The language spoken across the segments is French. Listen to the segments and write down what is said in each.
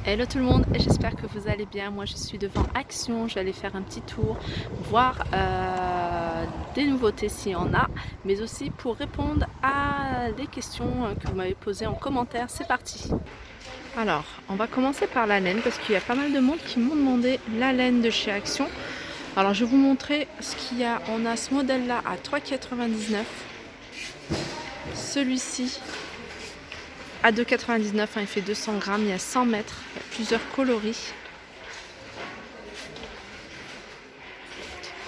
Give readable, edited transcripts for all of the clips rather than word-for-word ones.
Hello tout le monde, j'espère que vous allez bien. Moi je suis devant Action, je vais aller faire un petit tour, voir des nouveautés s'il y en a, mais aussi pour répondre à des questions que vous m'avez posées en commentaire. C'est parti. Alors, on va commencer par la laine parce qu'il y a pas mal de monde qui m'ont demandé la laine de chez Action. Alors je vais vous montrer ce qu'il y a. On a ce modèle là à 3,99 €. Celui-ci à 2,99 €, il fait 200 grammes, il y a 100 mètres, il y a plusieurs coloris.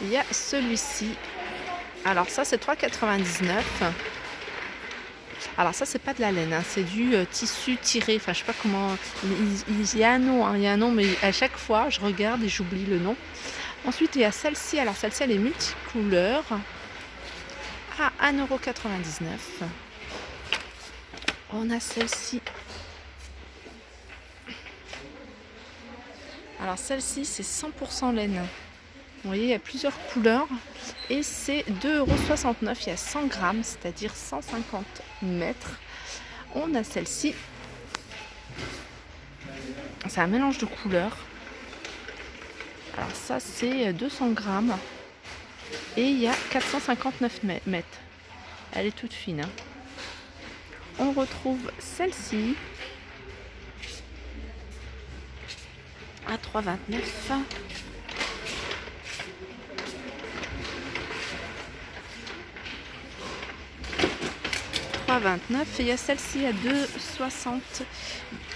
Il y a celui-ci, alors ça c'est 3,99 €. Alors ça c'est pas de la laine, hein, c'est du tissu tiré, enfin je sais pas comment, il y a un nom, hein, il y a un nom, mais à chaque fois je regarde et j'oublie le nom. Ensuite il y a celle-ci, alors celle-ci elle est multicouleur à 1,99 €. On a celle-ci. Alors celle-ci c'est 100% laine. Vous voyez, il y a plusieurs couleurs et c'est 2,69 €. Il y a 100 grammes, c'est-à-dire 150 mètres. On a celle-ci. C'est un mélange de couleurs. Alors ça c'est 200 grammes et il y a 459 mètres. Elle est toute fine, hein. On retrouve celle-ci à 3,29 €. Et il y a celle-ci à 2,69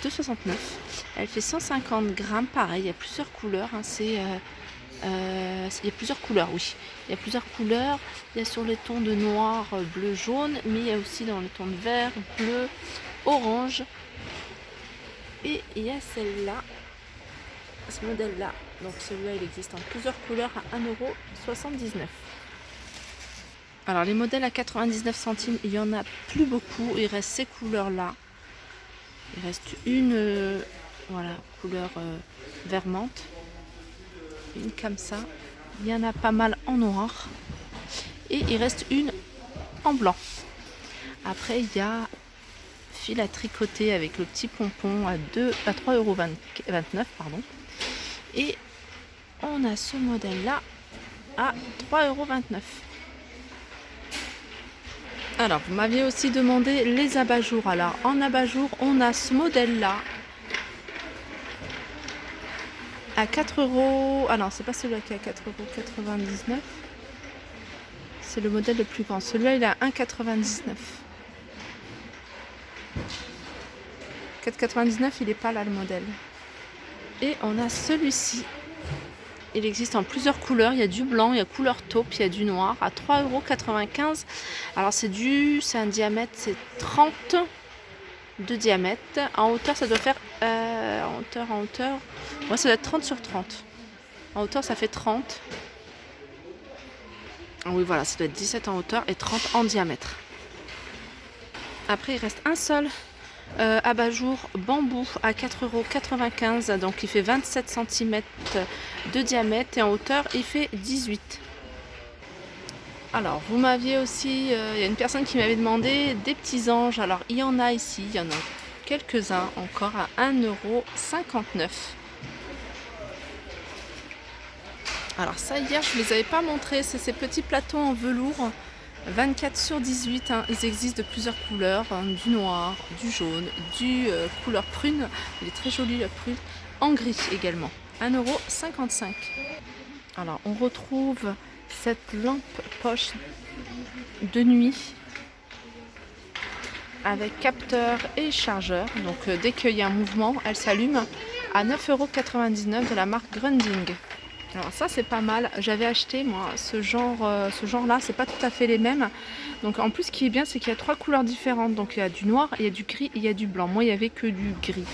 €. Elle fait 150 grammes, pareil, il y a plusieurs couleurs, hein. Il y a plusieurs couleurs, oui. Il y a plusieurs couleurs. Il y a sur les tons de noir, bleu, jaune, mais il y a aussi dans les tons de vert, bleu, orange. Et il y a celle-là, ce modèle-là. Donc celui-là, il existe en plusieurs couleurs à 1,79 €. Alors les modèles à 99 centimes, il y en a plus beaucoup. Il reste ces couleurs-là. Il reste une, voilà, couleur vert menthe. Une comme ça. Il y en a pas mal en noir. Et il reste une en blanc. Après, il y a fil à tricoter avec le petit pompon à 3,29 €, pardon. Et on a ce modèle-là à 3,29 €. Alors, vous m'aviez aussi demandé les abat-jours. Alors, en abat-jour, on a ce modèle-là à 4 €. Ah non, c'est pas celui-là qui est à 4,99 €. C'est le modèle le plus grand. Celui-là, il est à 1,99 €. 4,99 €, il n'est pas là le modèle. Et on a celui-ci. Il existe en plusieurs couleurs. Il y a du blanc, il y a couleur taupe, il y a du noir à 3,95 €. Alors c'est un diamètre, c'est 30 de diamètre. En hauteur, ça doit faire en hauteur. Moi, ça doit être 30 sur 30. En hauteur, ça fait 30. Oui, voilà, ça doit être 17 en hauteur et 30 en diamètre. Après, il reste un seul abat-jour bambou à 4,95 €. Donc, il fait 27 cm de diamètre et en hauteur, il fait 18. Alors, vous m'aviez aussi, il y a une personne qui m'avait demandé des petits anges. Alors, il y en a ici, il y en a quelques-uns encore à 1,59 €. Alors ça, hier, je ne les avais pas montrés. C'est ces petits plateaux en velours, 24 sur 18. Hein. Ils existent de plusieurs couleurs, hein, du noir, du jaune, du couleur prune. Il est très joli, la prune. En gris également, 1,55 €. Alors, on retrouve cette lampe poche de nuit avec capteur et chargeur. Donc, dès qu'il y a un mouvement, elle s'allume à 9,99 € de la marque Grunding. Alors ça c'est pas mal, j'avais acheté moi ce genre là, c'est pas tout à fait les mêmes. Donc en plus ce qui est bien c'est qu'il y a 3 couleurs différentes. Donc il y a du noir, il y a du gris et il y a du blanc. Moi il y avait que du gris.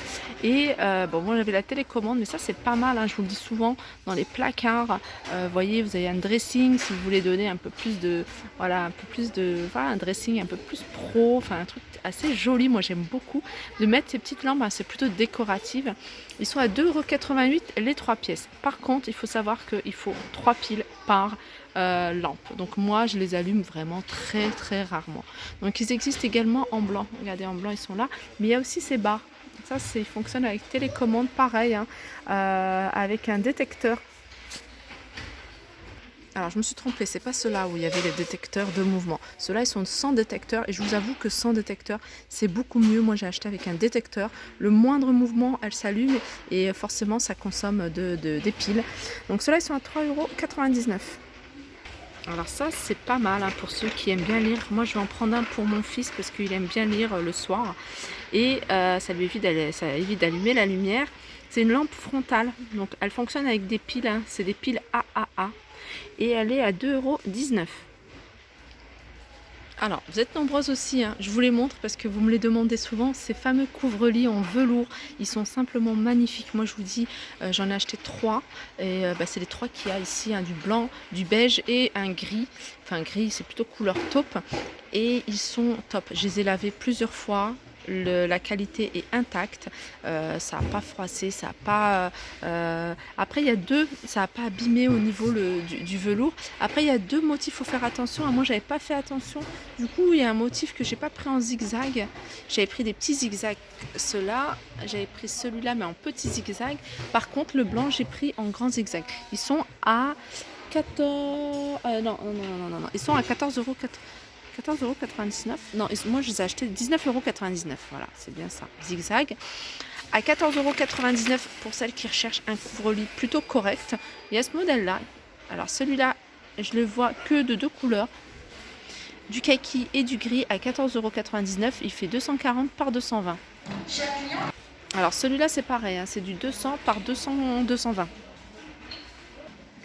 Et bon, moi j'avais la télécommande, mais ça c'est pas mal, hein, je vous le dis souvent dans les placards. Vous voyez, vous avez un dressing si vous voulez donner un peu plus de, voilà, un dressing un peu plus pro, enfin un truc assez joli. Moi j'aime beaucoup de mettre ces petites lampes, hein, c'est plutôt décorative. Ils sont à 2,88 € les 3 pièces. Par contre, il faut savoir qu'il faut 3 piles par lampe. Donc moi, je les allume vraiment très très rarement. Donc ils existent également en blanc. Regardez, en blanc, ils sont là. Mais il y a aussi ces barres. Ça, il fonctionne avec télécommande, pareil, hein, avec un détecteur. Alors, je me suis trompée, c'est pas ceux-là où il y avait les détecteurs de mouvement. Ceux-là, ils sont sans détecteur et je vous avoue que sans détecteur, c'est beaucoup mieux. Moi, j'ai acheté avec un détecteur. Le moindre mouvement, elle s'allume et forcément, ça consomme des piles. Donc, ceux-là, ils sont à 3,99 €. Alors ça, c'est pas mal hein, pour ceux qui aiment bien lire. Moi, je vais en prendre un pour mon fils parce qu'il aime bien lire le soir. Et ça évite d'allumer la lumière. C'est une lampe frontale. Donc, elle fonctionne avec des piles. Hein. C'est des piles AAA. Et elle est à 2,19 €. Alors, vous êtes nombreuses aussi, hein. Je vous les montre parce que vous me les demandez souvent. Ces fameux couvre-lits en velours, ils sont simplement magnifiques. Moi, je vous dis, j'en ai acheté 3. Et c'est les 3 qu'il y a ici, hein, du blanc, du beige et un gris. Enfin, gris, c'est plutôt couleur taupe. Et ils sont top. Je les ai lavés plusieurs fois. La qualité est intacte, ça n'a pas froissé, ça n'a pas... Après, il y a ça n'a pas abîmé au niveau du velours. Après, il y a 2 motifs, il faut faire attention. Moi, j'avais pas fait attention. Du coup, il y a un motif que j'ai pas pris en zigzag. J'avais pris des petits zigzags. Ceux-là, j'avais pris celui-là, mais en petit zigzag. Par contre, le blanc, j'ai pris en grand zigzag. Ils sont à 14... non. Ils sont à 14,99 €. Non, moi je les ai achetés 19,99 €. Voilà, c'est bien ça. Zigzag. À 14,99 € pour celles qui recherchent un couvre-lit plutôt correct. Il y a ce modèle-là. Alors celui-là, je le vois que de 2 couleurs. Du kaki et du gris à 14,99 €. Il fait 240 par 220. Alors celui-là, c'est pareil. Hein, c'est du 200 par 220.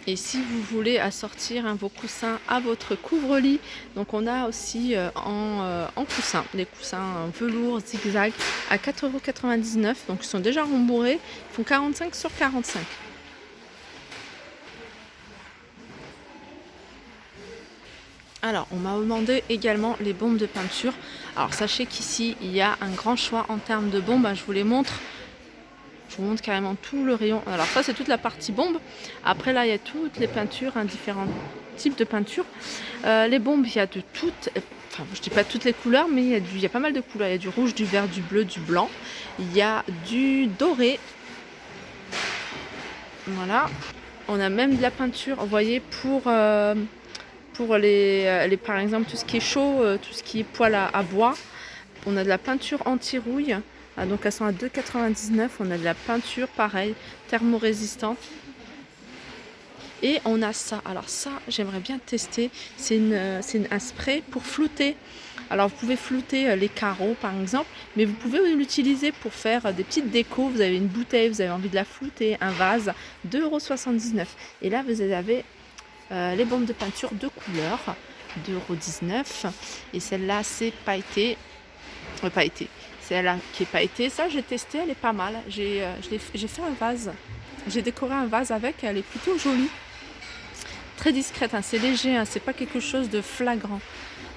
Et si vous voulez assortir vos coussins à votre couvre-lit, donc on a aussi en coussin, des coussins en velours zigzag à 4,99 €. Donc ils sont déjà rembourrés, ils font 45 sur 45. Alors, on m'a demandé également les bombes de peinture. Alors, sachez qu'ici, il y a un grand choix en termes de bombes. Je vous les montre. Je vous montre carrément tout le rayon. Alors ça, c'est toute la partie bombe. Après, là, il y a toutes les peintures, hein, différents types de peintures. Les bombes, il y a de toutes... Enfin, je ne dis pas toutes les couleurs, mais il y a pas mal de couleurs. Il y a du rouge, du vert, du bleu, du blanc. Il y a du doré. Voilà. On a même de la peinture, vous voyez, pour les par exemple, tout ce qui est chaud, tout ce qui est poêle à bois. On a de la peinture anti-rouille. Ah, donc elles sont à 2,99 €. On a de la peinture, pareil, thermorésistante. Et on a ça. Alors ça, j'aimerais bien tester. C'est un spray pour flouter. Alors vous pouvez flouter les carreaux par exemple, mais vous pouvez l'utiliser pour faire des petites décos. Vous avez une bouteille, vous avez envie de la flouter, un vase, 2,79 €. Et là, vous avez les bombes de peinture de couleur, 2,19 €. Et celle-là, c'est pailleté. Celle-là qui est pailletée, ça j'ai testé, elle est pas mal. J'ai fait un vase. J'ai décoré un vase avec, elle est plutôt jolie. Très discrète, hein, c'est léger, hein, c'est pas quelque chose de flagrant.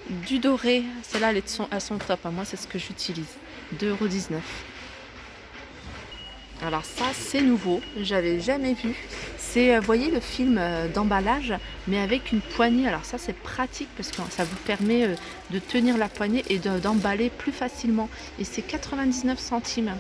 Du doré, celle-là elles sont top. Hein, moi c'est ce que j'utilise. 2,19 €. Alors ça c'est nouveau, j'avais jamais vu. C'est, vous voyez le film d'emballage, mais avec une poignée. Alors ça c'est pratique parce que ça vous permet de tenir la poignée et d'emballer plus facilement. Et c'est 99 centimes.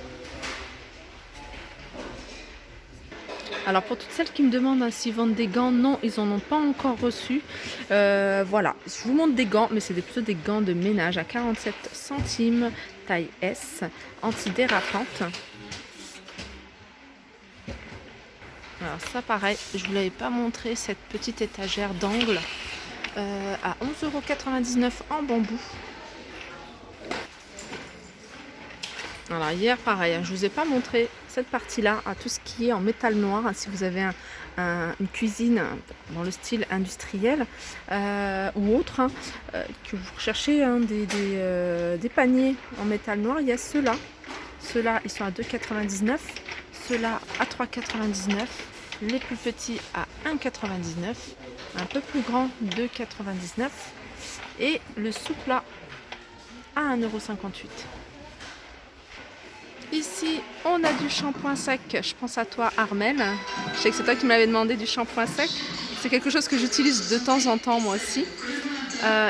Alors pour toutes celles qui me demandent hein, s'ils vendent des gants, non, ils n'en ont pas encore reçu. Voilà, je vous montre des gants, mais c'est plutôt des gants de ménage à 47 centimes, taille S, antidérapante. Alors ça pareil, je ne vous l'avais pas montré, cette petite étagère d'angle à 11,99 € en bambou. Alors hier pareil, je ne vous ai pas montré cette partie-là, à tout ce qui est en métal noir. Si vous avez une cuisine dans le style industriel ou autre, que vous recherchez des paniers en métal noir, il y a ceux-là. Ceux-là, ils sont à 2,99 €. Ceux-là à 3,99 €. Les plus petits à 1,99 €. Un peu plus grand, 2,99 €. Et le souple là à 1,58 €. Ici, on a du shampoing sec. Je pense à toi, Armel. Je sais que c'est toi qui me l'avais demandé du shampoing sec. C'est quelque chose que j'utilise de temps en temps, moi aussi.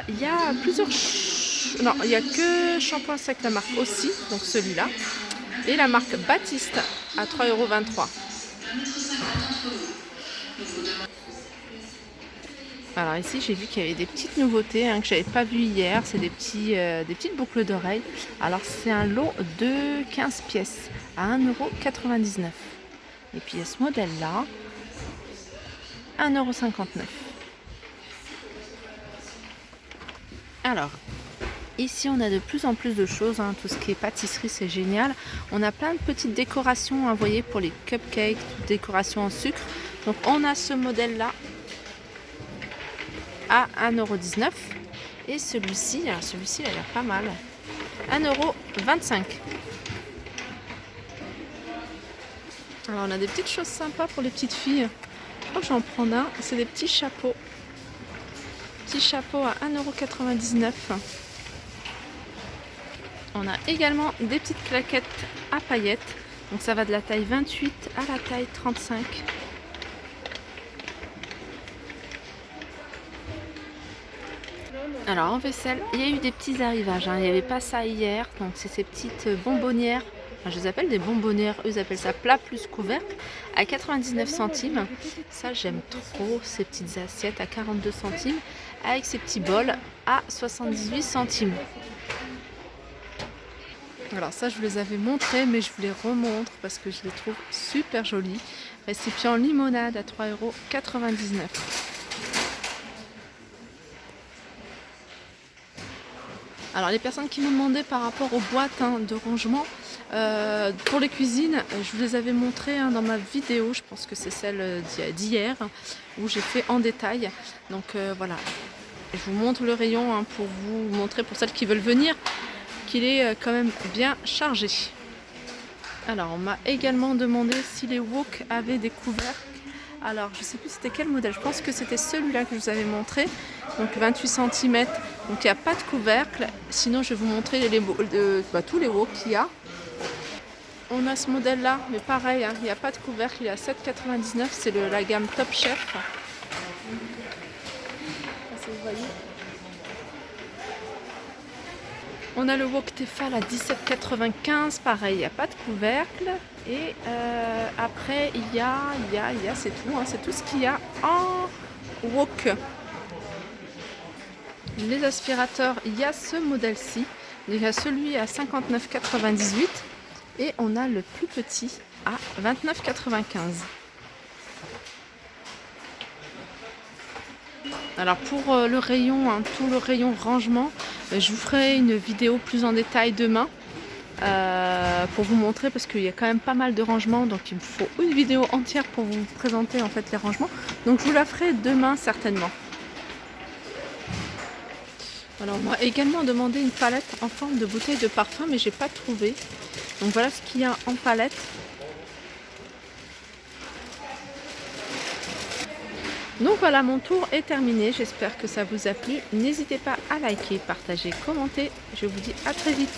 Il y a plusieurs... Non, il n'y a que shampoing sec la marque aussi, donc celui-là. Et la marque Baptiste à 3,23 €. Alors ici j'ai vu qu'il y avait des petites nouveautés que j'avais pas vu hier, c'est des petites boucles d'oreilles. Alors c'est un lot de 15 pièces à 1,99 €. Et puis il y a ce modèle là, 1,59 €. Alors ici on a de plus en plus de choses, tout ce qui est pâtisserie c'est génial. On a plein de petites décorations, vous voyez, pour les cupcakes, décorations en sucre. Donc on a ce modèle là à 1,19 €. Et celui-ci, alors celui-ci il a l'air pas mal, 1,25 €. Alors on a des petites choses sympas pour les petites filles. Je crois que j'en prends un, c'est des petits chapeaux. Petits chapeaux à 1,99 €. On a également des petites claquettes à paillettes. Donc ça va de la taille 28 à la taille 35. Alors en vaisselle, il y a eu des petits arrivages. Il n'y avait pas ça hier. Donc c'est ces petites bonbonnières. Enfin, je les appelle des bonbonnières. Eux ils appellent ça plat plus couvercle à 99 centimes. Ça j'aime trop. Ces petites assiettes à 42 centimes. Avec ces petits bols à 78 centimes. Alors ça je vous les avais montrés, mais je vous les remontre parce que je les trouve super jolis. Récipient limonade à 3,99 €. Alors les personnes qui me demandaient par rapport aux boîtes de rangement pour les cuisines, je vous les avais montrées dans ma vidéo, je pense que c'est celle d'hier, où j'ai fait en détail. Donc voilà, je vous montre le rayon pour vous montrer, pour celles qui veulent venir, qu'il est quand même bien chargé. Alors on m'a également demandé si les wok avaient des couvercles. Alors je ne sais plus c'était quel modèle, je pense que c'était celui-là que je vous avais montré, donc 28 cm, donc il n'y a pas de couvercle. Sinon je vais vous montrer tous les wok qu'il y a. On a ce modèle là, mais pareil, il n'y a pas de couvercle, il est à 7,99 €, c'est la gamme Top Chef. Vous voyez. On a le wok Tefal à 17,95 €, pareil, il n'y a pas de couvercle. Et après, il y a c'est tout, c'est tout ce qu'il y a en wok. Les aspirateurs, il y a ce modèle-ci. Il y a celui à 59,98 € et on a le plus petit à 29,95 €. Alors pour le rayon, tout le rayon rangement, je vous ferai une vidéo plus en détail demain. Pour vous montrer, parce qu'il y a quand même pas mal de rangements, donc il me faut une vidéo entière pour vous présenter en fait les rangements, donc je vous la ferai demain certainement. Alors on m'a également demandé une palette en forme de bouteille de parfum, mais j'ai pas trouvé, donc voilà ce qu'il y a en palette. Donc voilà, mon tour est terminé, j'espère que ça vous a plu. N'hésitez pas à liker, partager, commenter. Je vous dis à très vite.